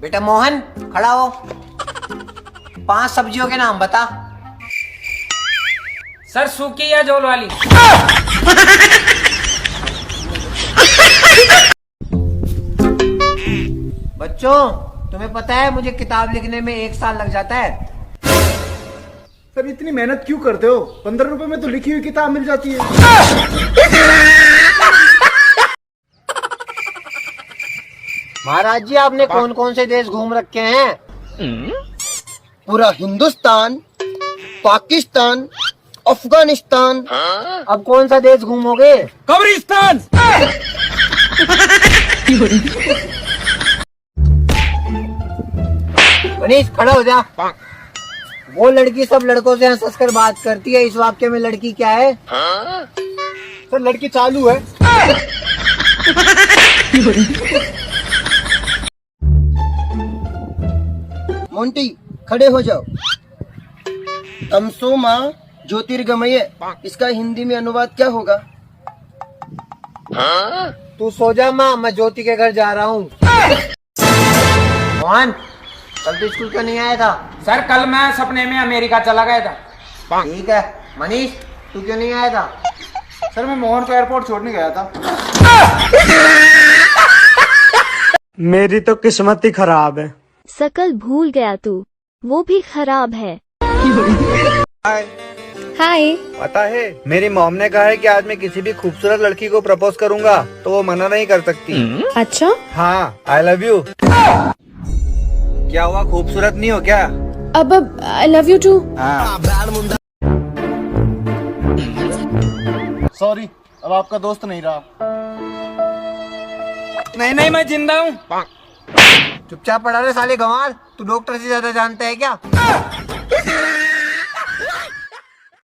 बेटा मोहन खड़ा हो, 5 सब्जियों के नाम बता। सर सूखी या झोल वाली? बच्चों तुम्हें पता है मुझे किताब लिखने में 1 साल लग जाता है। सर इतनी मेहनत क्यों करते हो? 15 रुपए में तो लिखी हुई किताब मिल जाती है। महाराज जी आपने कौन कौन से देश घूम रखे हैं? पूरा हिंदुस्तान, पाकिस्तान, अफगानिस्तान। अब कौन सा देश घूमोगे? कब्रिस्तान। मनीष खड़ा हो जा। वो लड़की सब लड़कों से हंस कर बात करती है, इस वाक्य में लड़की क्या है? सर लड़की चालू है। मोंटी खड़े हो जाओ। तमसो माँ ज्योतिर्गमय, इसका हिंदी में अनुवाद क्या होगा? तू सो जा माँ, मैं ज्योति के घर जा रहा हूँ। मोहन कल तो स्कूल क्यों नहीं आया था? सर कल मैं सपने में अमेरिका चला गया था। ठीक है। मनीष तू क्यों नहीं आया था? सर मैं मोहन को एयरपोर्ट छोड़ने गया था। मेरी तो किस्मत ही खराब है। सकल भूल गया तू, वो भी खराब है। हाय। पता है मेरी मॉम ने कहा है कि आज मैं किसी भी खूबसूरत लड़की को प्रपोज करूंगा तो वो मना नहीं कर सकती। अच्छा? हाँ आई लव यू। क्या हुआ, खूबसूरत नहीं हो क्या? अब आई लव यू टू। हाँ। सॉरी, अब आपका दोस्त नहीं रहा। नहीं नहीं मैं जिंदा हूँ। चुपचाप पड़ा रहे साले गंवार, तू डॉक्टर से ज्यादा जानता है क्या?